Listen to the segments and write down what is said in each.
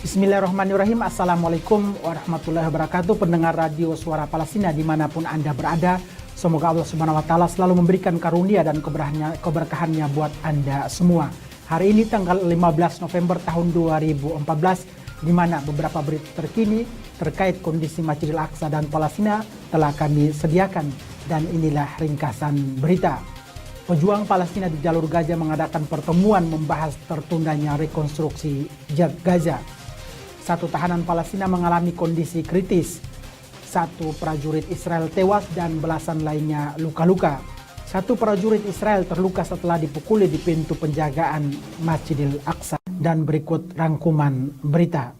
Bismillahirrahmanirrahim. Assalamualaikum warahmatullahi wabarakatuh. Pendengar radio Suara Palestina dimanapun Anda berada, semoga Allah Subhanahu wa Ta'ala selalu memberikan karunia dan keberkahannya buat Anda semua. Hari ini tanggal 15 November tahun 2014, di mana beberapa berita terkini terkait kondisi Masjidil Aqsa dan Palestina telah kami sediakan, dan inilah ringkasan berita. Pejuang Palestina di jalur Gaza mengadakan pertemuan membahas tertundanya rekonstruksi Gaza. Satu tahanan Palestina mengalami kondisi kritis. Satu prajurit Israel tewas dan belasan lainnya luka-luka. Satu prajurit Israel terluka setelah dipukuli di pintu penjagaan Masjidil Aqsa. Dan berikut rangkuman berita.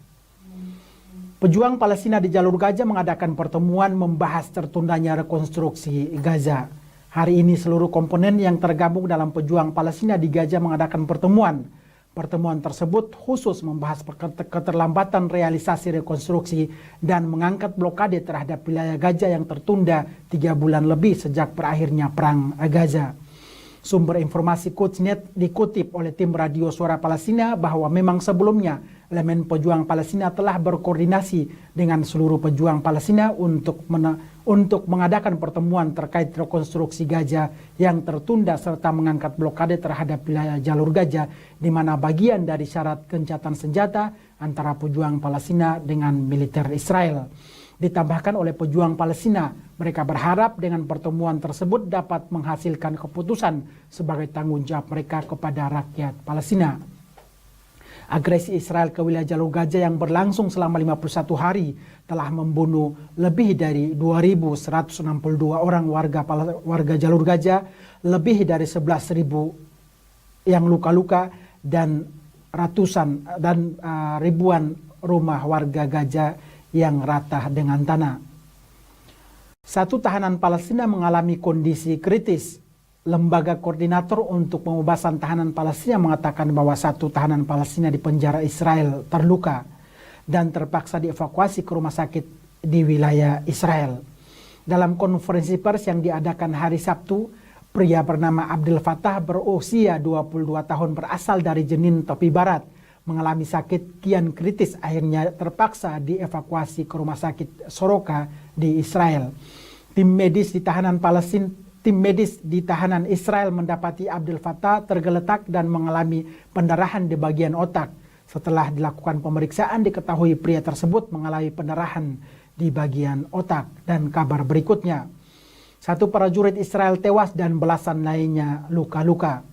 Pejuang Palestina di jalur Gaza mengadakan pertemuan membahas tertundanya rekonstruksi Gaza. Hari ini seluruh komponen yang tergabung dalam pejuang Palestina di Gaza mengadakan pertemuan. Pertemuan tersebut khusus membahas keterlambatan realisasi rekonstruksi dan mengangkat blokade terhadap wilayah Gaza yang tertunda 3 bulan lebih sejak berakhirnya perang Gaza. Sumber informasi Qudsnet dikutip oleh tim radio Suara Palestina bahwa memang sebelumnya elemen pejuang Palestina telah berkoordinasi dengan seluruh pejuang Palestina untuk mengadakan pertemuan terkait rekonstruksi Gaza yang tertunda serta mengangkat blokade terhadap wilayah jalur Gaza, di mana bagian dari syarat gencatan senjata antara pejuang Palestina dengan militer Israel. Ditambahkan oleh pejuang Palestina, mereka berharap dengan pertemuan tersebut dapat menghasilkan keputusan sebagai tanggung jawab mereka kepada rakyat Palestina. Agresi Israel ke wilayah jalur Gaza yang berlangsung selama 51 hari telah membunuh lebih dari 2.162 orang warga jalur Gaza, lebih dari 11.000 yang luka-luka, dan ribuan rumah warga Gaza yang rata dengan tanah. Satu tahanan Palestina mengalami kondisi kritis. Lembaga Koordinator untuk Pembebasan Tahanan Palestina mengatakan bahwa satu tahanan Palestina di penjara Israel terluka dan terpaksa dievakuasi ke rumah sakit di wilayah Israel. Dalam konferensi pers yang diadakan hari Sabtu, pria bernama Abdel Fattah berusia 22 tahun berasal dari Jenin, Tepi Barat, mengalami sakit kian kritis, akhirnya terpaksa dievakuasi ke rumah sakit Soroka di Israel. Tim medis di tahanan Israel mendapati Abdel Fattah tergeletak dan mengalami pendarahan di bagian otak. Setelah dilakukan pemeriksaan diketahui pria tersebut mengalami pendarahan di bagian otak. Dan kabar berikutnya, satu prajurit Israel tewas dan belasan lainnya luka-luka.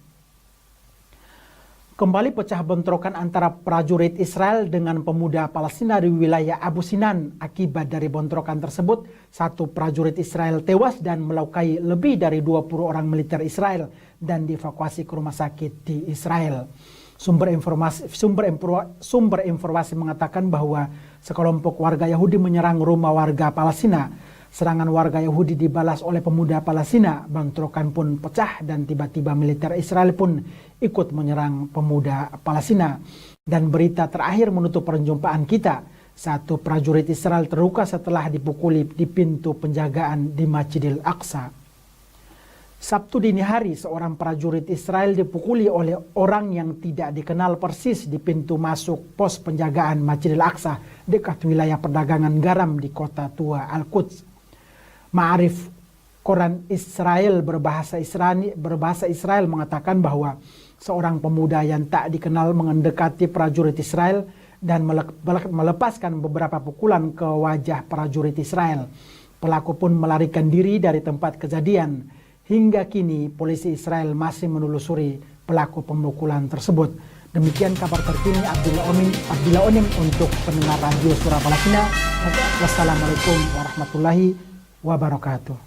Kembali pecah bentrokan antara prajurit Israel dengan pemuda Palestina di wilayah Abu Sinan. Akibat dari bentrokan tersebut, satu prajurit Israel tewas dan melukai lebih dari 20 orang militer Israel dan dievakuasi ke rumah sakit di Israel. Sumber informasi mengatakan bahwa sekelompok warga Yahudi menyerang rumah warga Palestina. Serangan warga Yahudi dibalas oleh pemuda Palestina. Bentrokan pun pecah dan tiba-tiba militer Israel pun ikut menyerang pemuda Palestina. Dan berita terakhir menutup perjumpaan kita. Satu prajurit Israel terluka setelah dipukuli di pintu penjagaan di Masjidil Aqsa. Sabtu dini hari, seorang prajurit Israel dipukuli oleh orang yang tidak dikenal persis di pintu masuk pos penjagaan Masjidil Aqsa dekat wilayah perdagangan garam di kota tua Al-Quds. Ma'arif Koran Israel berbahasa Israel mengatakan bahwa seorang pemuda yang tak dikenal mendekati prajurit Israel dan melepaskan beberapa pukulan ke wajah prajurit Israel. Pelaku pun melarikan diri dari tempat kejadian. Hingga kini polisi Israel masih menelusuri pelaku pemukulan tersebut. Demikian kabar terkini Abdillah Onim untuk pendengar radio Suara Palestina. Wassalamualaikum warahmatullahi wabarakatuh.